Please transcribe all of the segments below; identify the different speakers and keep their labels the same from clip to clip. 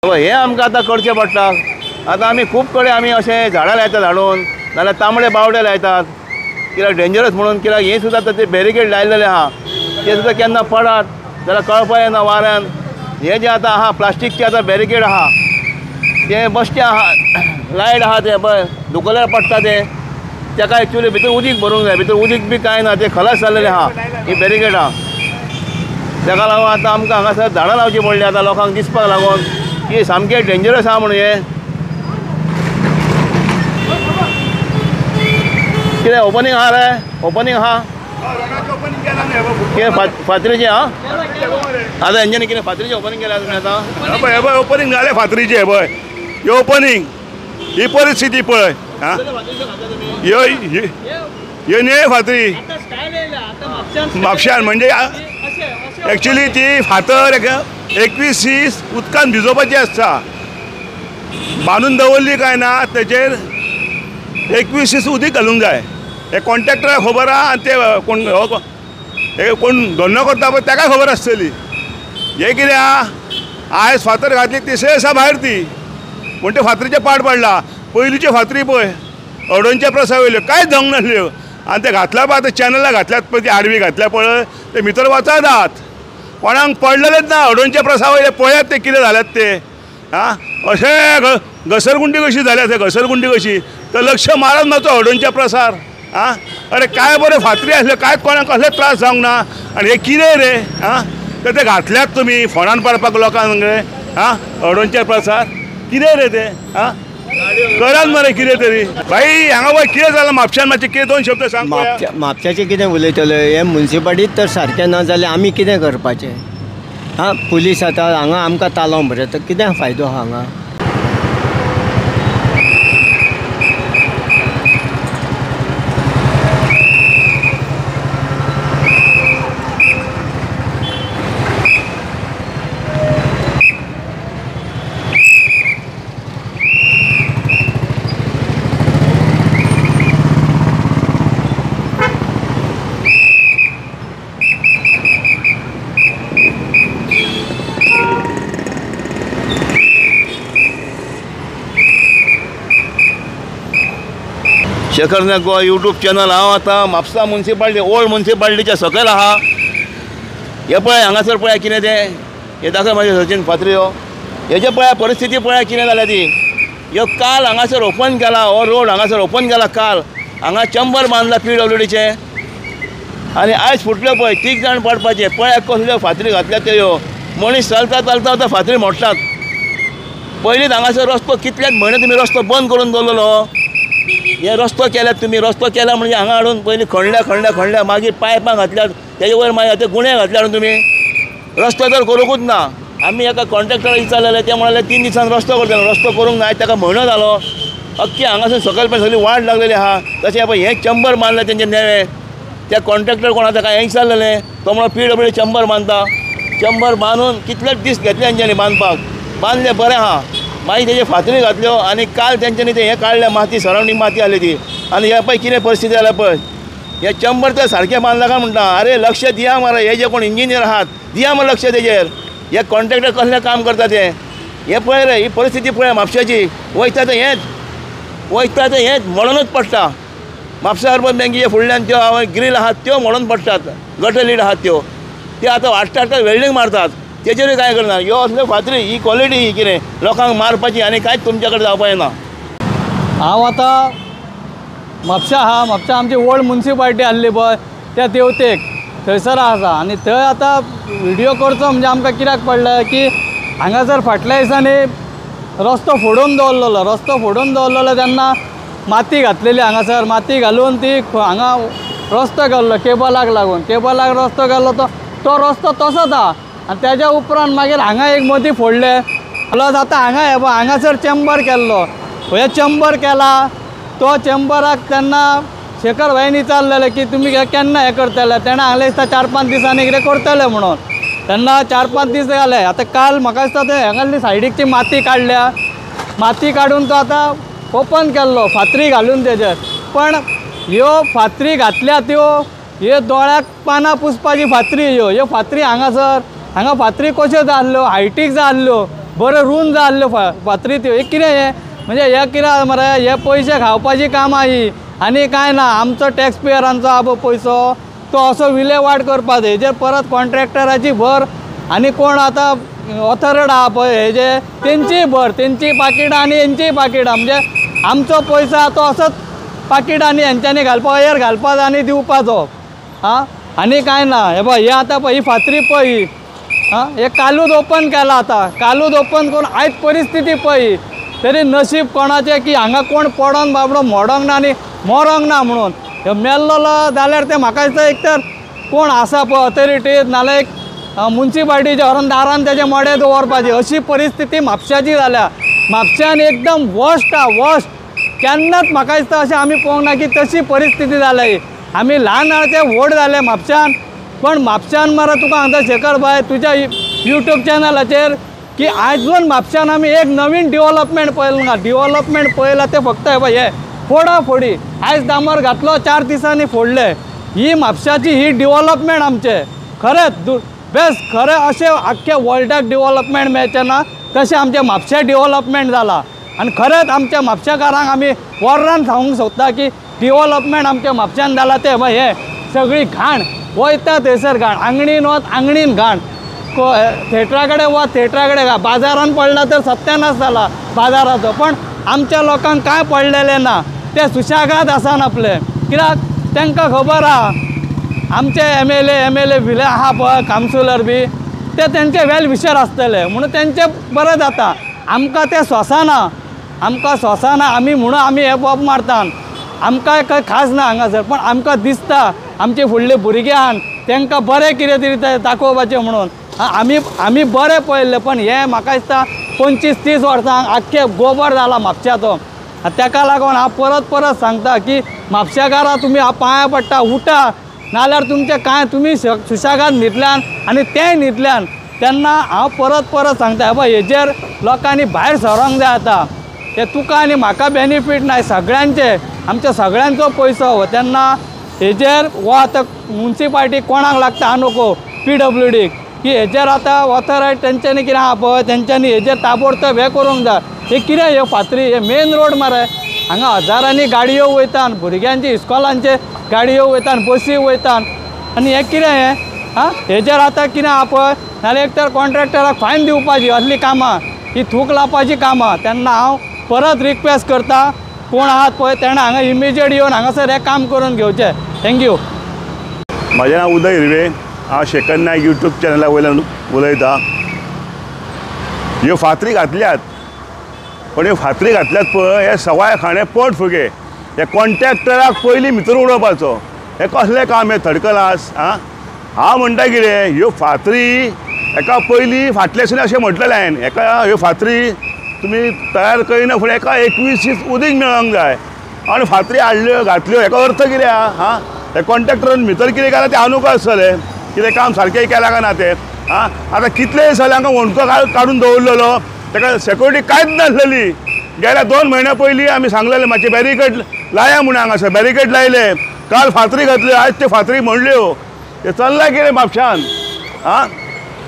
Speaker 1: हे आमकां आतां करचें पडटा। आतां आमी खूब कडेन आमी अशें झाडां लायतात हाडून, नाल्यार तांबडे बावडे लायतात, कित्याक डेंजरस म्हणून, कित्याक हे सुद्दां ते बॅरिकेड लायलेले आहा, ते सुद्दां केन्ना पडत जाल्यार कळपा येना वाऱ्यान। हे जे आतां आहा प्लास्टीकचे आतां बॅरिकेड आहा, ते बश्टे आहा, लायट आहा ते पळय दुखल्यार पडटा ते, ताका एक्चुली भितर उदीक भरूंक जाय, भितर उदीक बी कांय ना, ते खलास जाल्लेले आहा ही बॅरिकेड आहा। ताका लागून आतां आमकां हांगासर झाडां लावची पडलीं आतां लोकांक दिसपाक लागून की सामकें डेंजरस आहा म्हणून हे। कितें ओपनिंग आहा रे? ओपनिंग आहा कितें फातरीचें आहा? आतां हेंच्यांनी कितें फातरीचें ओपनिंग केलें तुमी आतां?
Speaker 2: हे पळय ओपनिंग जालें फातरीचें, हे पळय हे ओपनिंग, ही परिस्थिती पळय। ह्यो न्हय फातरी म्हापश्यान, म्हणजे एक्चुली ती फातर 21 दीस उदकान भिजोवपाची आसता, बांदून दवरली काय ना, तेचेर 21 दीस उदीक घालूंक जाय। हे कॉन्ट्रॅक्टराक खबर आहा आनी ते कोण धंदो करता पळय ताका खबर आसतली। हे कितें आहा, आयज फातर घातली तिसरे दिसा भायर ती, पूण ते फातरीचे पाड पडला। पयलींच्यो फातरी पळय अडोनच्या प्रसा वयल्यो कांयच जावंक नासल्यो, आनी ते घातल्या पळय आतां चॅनलां घातल्यात पळय, ती आडवी घातल्या पळय, ते भितर वचात आहात, कोणाक पडलेलेच ना। अडोनच्या प्रसा वयले पळयात ते कितें जाल्यात ते, अशें घसरगुंडी कशी जाल्या, ते घसरगुंडी कशी, तर लक्ष मारत मातसो अडोनच्या प्रसार। अरे काय बरें फातरी आसल्यो, कांयच कोणाक कसले त्रास जावंक ना, आनी हे कितें रे? तर ते घातल्यात तुमी फोंडान पाडपाक लोकांक रे, अडोनच्या प्रसार कितें रे ते? करात मरे कितें तरी। भाई हांगा पळय कितें जालां म्हापश्यान, मातशें कितें 2 शब्द सांग।
Speaker 3: म्हापश्याचें कितें उलयतले, हे मुन्सिपाल्टीत तर सारकें ना जाल्यार आमी कितें करपाचें? पुलीस आतां हांगा आमकां तालोवन बरें, तर कितें फायदो हांगा?
Speaker 1: शेखर नायक गोवा यूट्यूब चॅनल। हांव आतां म्हापसा मुन्सिपाल्टी ओल्ड मुन्सिपाल्टीच्या सकयल आहा। हे पळय हांगासर पळय कितें तें, हे दाखय म्हाजे सचिन फातऱ्यो, हेजे पळय परिस्थिती पळय कितें जाल्या ती। ह्यो काल हांगासर ओपन केला, हो रोड हांगासर ओपन केला काल, हांगा चंबर बांदला PWDचे, आनी आयज फुटल्यो पळय 3 जाण पडपाचे। पळय कसल्यो फातरी घातल्या त्यो, मनीस चलता चलता वता फातरी मोडटात। पयलींच हांगासर रस्तो कितलेच म्हयने तुमी रस्तो बंद करून दवरलेलो, हे रस्तो केल्यात तुमी, रस्तो केला म्हणजे हांगा हाडून पयलीं खणल्या, मागीर पायपां घातल्यात, तेजे वयर मागीर ते गुणे घातले हाडून तुमी, रस्तो तर करूंकूच ना। आमी एका कॉन्ट्रॅक्टराक विचारलेले, ते म्हणाले 3 दिसान रस्तो करतलो, रस्तो करूंक ना, ताका म्हयनो जालो। अख्खी हांगासून सकयल पण सगळी वाट लागलेली आहा। तशें पळय हे चंबर बांदलें तेंचे नेवे, त्या कॉन्ट्रॅक्टर कोण आतां काय हें विचारलेलें, तो म्हणलो PWD चंबर बांदता। चंबर बांदून कितलेच दीस घेतले तेंच्यांनी बांदपाक, बांदले बरें आहा, मागीर तेजे फातरी घातल्यो, आनी काल तेंच्यांनी ते हें काडलें माती, सरावंडींग माती आसली ती, आनी हे पळय कितें परिस्थिती जाल्या पळय। हे चंबर तर सारकें बांदलां काय म्हणटा, अरे लक्ष दिया मरे, हे जे कोण इंजिनियर आहात दिया मरे लक्ष तेजेर, हे कॉन्ट्रॅक्टर कसलें काम करता ते। हे पळय रे, ही परिस्थिती पळय म्हापश्याची, वयता तर हेंच मोडूनच पडटा। म्हापसा अर्बन बँकेच्या फुडल्यान त्यो ग्रील आहात त्यो मोडून पडटात, गटर लीड आहात त्यो, ते आतां हाडटा वेल्डिंग मारतात, तेजेरूय कांय करना। ह्यो असल्यो फातरी, ही क्वॉलिटी ही कितें लोकांक मारपाची, आनी कांयच तुमच्या कडेन जावपा येना।
Speaker 4: हांव आतां म्हापसा आहा, म्हापसा आमची ओल्ड मुन्सिपाल्टी आसली पळय त्या देवतेक थंयसर आसा, आनी थंय आतां व्हिडियो करचो म्हणजे आमकां कित्याक पडलें की हांगासर फाटल्या दिसांनी रस्तो फोडून दवरलेलो, तेन्ना माती घातलेली, हांगासर माती घालून ती हांगा रस्तो केल्लो केबलाक लागून, केबलाक रस्तो केल्लो, तो रस्तो तसोच आहा। आनी तेज्या उपरांत मागीर हांगा एक मदीं फोडले, प्लस आतां हांगा हे पळय हांगासर चेंबर केल्लो, हे चेंबर केला, तो चेंबराक तेन्ना शेखर भाईन विचारलेलें की तुमी केन्ना हें करतले, तेणें सांगलें दिसता 4-5 दिसांनी कितें करतले म्हणून, तेन्ना 4-5 दीस जाले। आतां काल म्हाका दिसता ते हांगासरली सायडीकची माती काडल्या, माती काडून तो आतां ओपन केल्लो फातरी घालून तेजेर, पण ह्यो फातरी घातल्या त्यो हे दोळ्याक पानां पुसपाची फातरी, ह्यो फातरी हांगासर, हांगा फातरी कश्यो जाय आसल्यो, हायटीक जाय आसल्यो, बरें रूंद जाल्ल्यो फातरी त्यो हे कितें हे म्हणजे हे कितें मरे हे पयशे खावपाची कामां ही आनी कांय ना आमचो टॅक्स पेयरांचो आबो पयसो तो असो विलेवाट करपा जाय हेजेर परत कॉन्ट्रॅक्टराची भर आनी कोण आतां ऑथॉरिटी आहा पळय हेजे तेंचीय भर तेंची पाकिटां आनी हेंचीय पाकिटां म्हणजे आमचो पयसो तो असोच पाकिटांनी हेंच्यांनी घालपा एअर घालपाचो आनी दिवपाचो हां आनी कांय ना हे पळय हे आतां पळय ही फातरी पळय ही हां हे कालूच ओपन केला आतां कालूच ओपन करून आयज परिस्थिती पळय तरी नशीब कोणाचें की हांगा कोण पडोन बाबडो मोडोंक ना आनी मरोंक ना म्हणून हे मेल्लो जाल्यार ते म्हाका दिसता एक तर कोण आसा पळय ऑथॉरिटीज नाल्यार एक म्युन्सिपाल्टीच्या व्हरून दारान तेजे मोडे दवरपाचे अशी परिस्थिती म्हापशाची जाल्या म्हापशान एकदम वर्स्ट वर्स्ट केन्नाच म्हाका दिसता अशें आमी पळोवंक ना की तशी परिस्थिती जाल्या ही आमी ल्हान ते व्हड जाले म्हापशान पण म्हापशान मरे तुका सांगता शेखर भाई तुज्या यूट्यूब चॅनलाचेर की आजून म्हापशान आमी एक नवीन डेव्हलपमेंट पळयलें ना डेव्हलपमेंट पळयलां ते फक्त हे फोडाफोडी आयज डांबर घातलो 4 दिसांनी फोडले ही म्हापशाची ही डेव्हलपमेंट आमचे खरेंच बेस्ट खरें अशें आख्ख्या वर्ल्डाक डेव्हलपमेंट मेळचें ना तशें आमचें म्हापशें डेव्हलपमेंट जालां आनी खरेंच आमच्या म्हापशेकारांक आमी वरान सांगूंक सोदता की डेव्हलपमेंट आमच्या म्हापशान जालां तें हे सगळी घाण वयता थंयसर घाण आंगणीन वच आंगणीन घाण थिएटरा कडेन वच थिएटरा कडेन बाजारान पडला तर सत्यानाश जाला बाजाराचो पण आमच्या लोकांक कांय पडलेलें ना ते सुशागाद आसान आपले कित्याक तांकां खबर आहा आमचे एम एल ए विले आहा पळय कावन्सिलर बी ते तेंचे वेल विशर आसतले म्हणून तेंचे बरें जाता आमकां ते सोंसाना आमकां सोंसाना आमी म्हणून आमी हे बॉब मारतात आमकां खंय खास ना हांगासर पण आमकां दिसता आमचे फुडले भुरगे आहात तांकां बरें कितें तरी दाखोवपाचें म्हणून आमी बरें पळयल्लें पण हे म्हाका दिसता 25-30 वर्सांक आख्खे गोबर जाला म्हापशाचो ताका लागून हांव परत सांगता की म्हापशेकारां तुमी पांया पडटा उठा नाल्यार तुमचें कांय तुमी सुशागाद न्हिदल्यान आनी तेंय न्हिदल्यान तेन्ना हांव परत सांगता पळय हेजेर लोकांनी भायर सरोंक जाय आतां हे तुका आनी म्हाका बेनिफीट नाय सगळ्यांचे आमच्या सगळ्यांचो पयसो तेन्ना हेजेर हो आतां म्युन्सिपाल्टी कोणाक लागता हांव नको PWD की हेजेर आतां ऑथॉरिटी तेंच्यांनी कितें आहा पळय तेंच्यांनी हेजेर ताबडतोब हे करूंक जाय हे कितें ह्यो फातरी हे मेन रोड मरे हांगा हजारांनी गाडयो वयतात भुरग्यांची इस्कॉलांचे गाडयो वयतात बसी वयतात आनी हे कितें हे हां हेजेर आतां कितें आहा पळय नाल्यार एक तर कॉन्ट्रॅक्टराक फायन दिवपाची असली कामां ही थूक लावपाची कामां तेन्ना हांव परत रिक्वेस्ट करता कोण आहात पळय तेणें हांगा इमिजिएट येवन हांगासर हे काम करून घेवचें थँक्यू
Speaker 2: म्हजें नांव उदय हिरवे हांव शेखर नायक यूट्यूब चॅनला वयल्यान उलयतां ह्यो फातरी घातल्यात पण ह्यो फातरी घातल्यात पळय हे सवाय खाणे पोट फुगे हे कॉन्ट्रॅक्टराक पयलीं भितर उडोवपाचो हे कसलें काम हे थर्ड क्लास हांव म्हणटा कितें ह्यो फातरी हेका पयलीं फाटल्यासून अशें म्हटलेलें हांवें हेका ह्यो फातरी तुमी तयार करिना फुडें एका 21 दीस उदीक मेळोंक जाय आनी फातरी हाडल्यो घातल्यो हेका अर्थ कितें आहा हे कॉन्ट्रॅक्टरान भितर कितें केलां तें हांव आसतलें कितें काम सारकें केलां काय ना तें आतां कितले दीस जाले हांगा वणको काडून दवरलेलो ताका सेक्युरिटी कांयच नासलेली गेल्या 2 म्हयन्या पयलीं आमी सांगलेलें मातशें बॅरिकेड लाया म्हणून हांगासर बॅरिकेड लायले काल फातरी घातल्यो आयज त्यो फातरी म्हणल्यो ते चल्लां कितें म्हापशान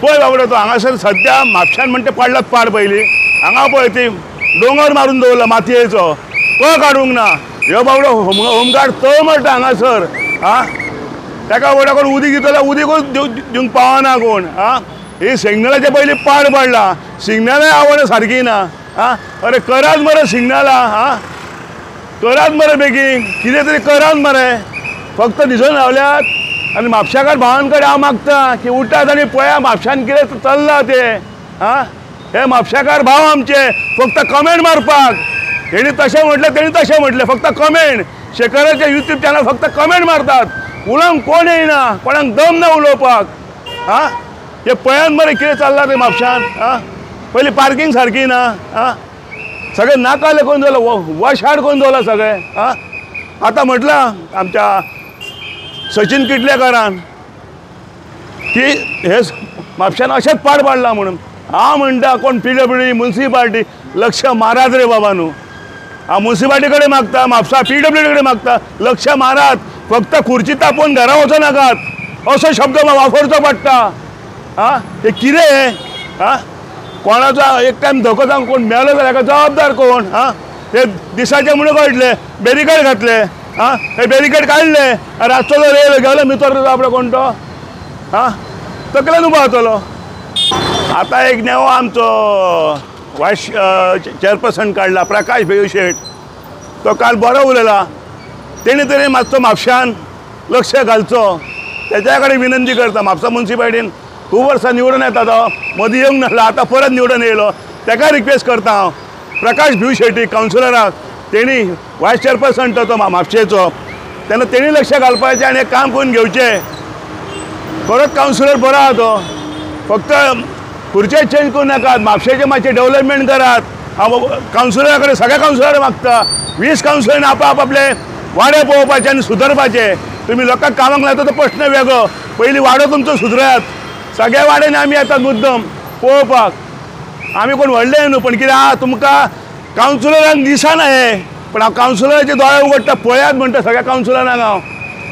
Speaker 2: पळय बाबडो तो हांगासर सद्या म्हापशान म्हणटा पडलात पाड पयलीं हांगा पळय ती दोंगर मारून दवरला मातयेचो तो काडूंक ना ह्यो बाबडो होमगार्ड तो म्हणटा हांगासर ताका वडा करून उदीक दितलो उदीकूच दिवंक पावना कोण ही सिग्नलाचे पयलीं पाड पडला सिग्नलाय आवड सारकी ना अरे करात मरे सिग्नलां करात मरे बेगीन कितें तरी करात मरे फक्त न्हिदून रावल्यात आनी म्हापशाकार भावां कडेन हांव मागता की उठात आनी पळया म्हापशान कितें चल्लां तें हे म्हापशाकार भाव आमचे फक्त कमेंट मारपाक तेणी तशें म्हटलें फक्त कमेंट शेखराचे यूट्यूब चॅनल फक्त कमेंट मारतात उलोवंक कोण येयना कोणाक दम ना उलोवपाक हे पळयात मरे कितें चल्लां तें म्हापशान पयलीं पार्किंग सारकी ना सगळें नाकाले कोण दवरला वशाड कोण दवरला सगळें आतां म्हटलां आमच्या सचिन किटलेकारान की हे म्हापशान अशेंच पाड पडला म्हणून हांव म्हणटा कोण PWD म्युन्सिपाल्टी लक्ष मारात रे बाबा न्हू हांव म्युन्सिपाल्टी कडेन मागता म्हापसा PWD कडेन मागता लक्ष मारात फक्त खुर्ची तापोवन घरा वचो नाकात असो शब्द वापरचो पडटा हे कितें कोणाचो एक टायम धोको जावन कोण मेलो जाल्यार हाका जबाबदार कोण? हां, ते दिसाचे म्हणून कळटले, बॅरिकेड घातले, हां, हे बॅरिकेड काडले, रातचो जर येयलो गेलो भितर आपलो कोण तो, हां, तकलेन उबो जातलो. आतां एक नेवो आमचो वायस चेअरपर्सन काडला, प्रकाश भैयू शेट. तो काल बरो उलयला. तेणी तरी मातसो म्हापशान लक्ष घालचो, तेच्या कडेन विनंती करता. म्हापसा मुन्सिपालिटीन खूब वर्सां निवडून येता तो, मदीं येवंक नासलो, आतां परत निवडून येयलो. ताका रिक्वेस्ट करता हांव, प्रकाश भैयू शेटी कावन्सिलराक, तेणी वायस चेअरपर्सन तो म्हापशेचो, तेन्ना तेणी लक्ष घालपाचें आनी हें काम करून घेवचें. परत कावन्सिलर बरो आहा तो, फक्त खुर्चे चेंज करूं नाकात, म्हापशेचें मातशें डेव्हलपमेंट करात. हांव कावन्सिलरा कडेन सगळ्या कावन्सिलराक मागता, 20 कावन्सिलरान आपले वाडे पळोवपाचे आनी सुदरपाचे. तुमी लोकांक कामाक लायता तो प्रश्न वेगळो, पयलीं वाडो तुमचो सुदरात. सगळ्या वाड्यांनी आमी येतात मुद्दम पळोवपाक. आमी कोण व्हडले न्हू, पण कितें आहा तुमकां कावन्सिलरांक दिसना हें, पण हांव कावन्सिलराचे दोळे उगडटा, पळयात म्हणटा सगळ्या कावन्सिलरांक हांव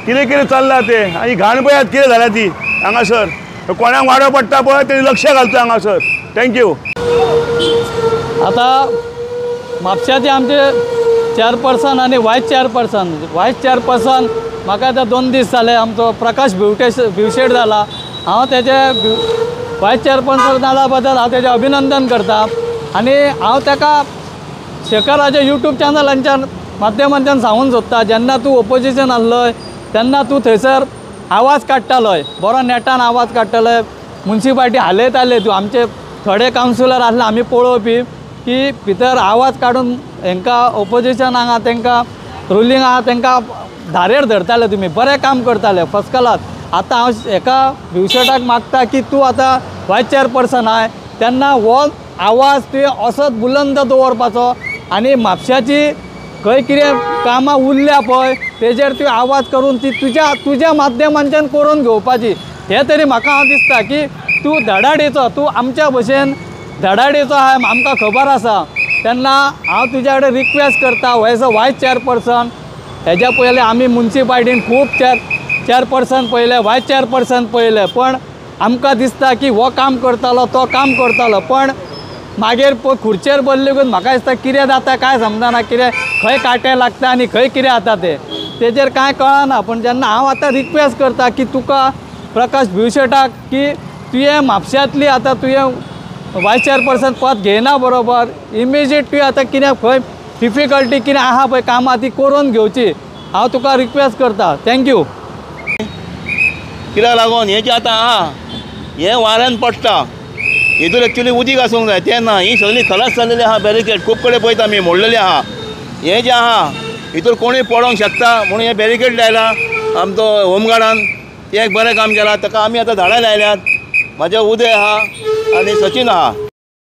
Speaker 2: कितें कितें चल्लां तें. आनी घाण पळयात कितें जाल्या ती हांगासर. कोणाक वाडो पडटा पळय तेणी लक्ष घालचो हांगासर. थँक्यू.
Speaker 4: आता म्हापशाचे आमचे चेअरपर्सन आणि व्हायस चेअरपर्सन म्हाका आतां 2 दीस जाले. आमचो प्रकाश भिवशेट जाला. हांव तेजे व्हायस चेअरपर्सन जाल्या बद्दल हांव तेजें अभिनंदन करता. आनी हांव ताका शेखराच्या यूट्यूब चॅनलांच्या माध्यमांतल्यान सांगून सोदता, जेन्ना तूं ओपोजिशन आसलोय तेन्ना तूं थंयसर आवाज काडटालोय, बरो नेटान आवाज काडटालोय, मुन्सिपालिटी हालयताले तूं. आमचे थोडे कावन्सिलर आसले आमी पळोवपी की भितर आवाज काडून हांकां ओपोजिशन आहा तांकां रुलींग आहा तांकां धारेर धरताले. तुमी बरें काम करताले, फस्ट क्लास. आतां हांव हेका भिवशेटाक मागता की तूं आतां व्हायस चेअरपर्सन आहाय तेन्ना हो आवाज तुवें असोच बुलंद दवरपाचो आनी म्हापशाची खंय कितें कामां उरल्या पळय तेजेर तुवें आवाज करून ती तुज्या माध्यमांच्यान करून घेवपाची. हे तरी म्हाका हांव दिसता की तूं धडाडीचो, तूं आमच्या भशेन धडाडीचो आहा, आमकां खबर आसा. तेन्ना हांव तुज्या कडेन रिक्वेस्ट करता, एज अ व्हायस चेअरपर्सन. हेज्या पयलीं आमी मुन्सिपालिटीन खूब चेअरपर्सन पळयले, व्हायस चेअरपर्सन पळयले, पण आमकां दिसता की हो काम करतालो तो काम करतालो, पण मागीर खुर्चेर बसले म्हाका दिसता कितें जाता काय समजना, कितें खंय कांटे लागता आनी खंय कितें जाता तेजेर कांय कळना. पण जेन्ना हांव आतां रिक्वेस्ट करता की तुका प्रकाश भिवशेटाक की तुवें म्हापशांतली आतां तुवें व्हायस चेअरपर्सन पद घेयना बरोबर, इमिजिएट तुवें आतां कितें खंय डिफिकल्टी कितें आहा पळय कामां ती करून घेवची. हांव तुका रिक्वेस्ट करता. थँक्यू.
Speaker 1: कित्याक लागून हें जें आतां आहा हें वाऱ्यान पडटा, हितूर एक्चुली उदीक आसूंक जाय, तें ना. ही सगळी खलास जाल्लेली आहा बॅरिकेड, खूब कडेन पळयता आमी मोडलेली आहा. हें जें आहा हितूर कोणूय पडोंक शकता म्हणून हें बॅरिकेड लायला आमचो होमगार्डान. तें एक बरें काम केलां, ताका आमी आतां झाडां लायल्यात. म्हाजे उदय आहा आनी सचिन आहा.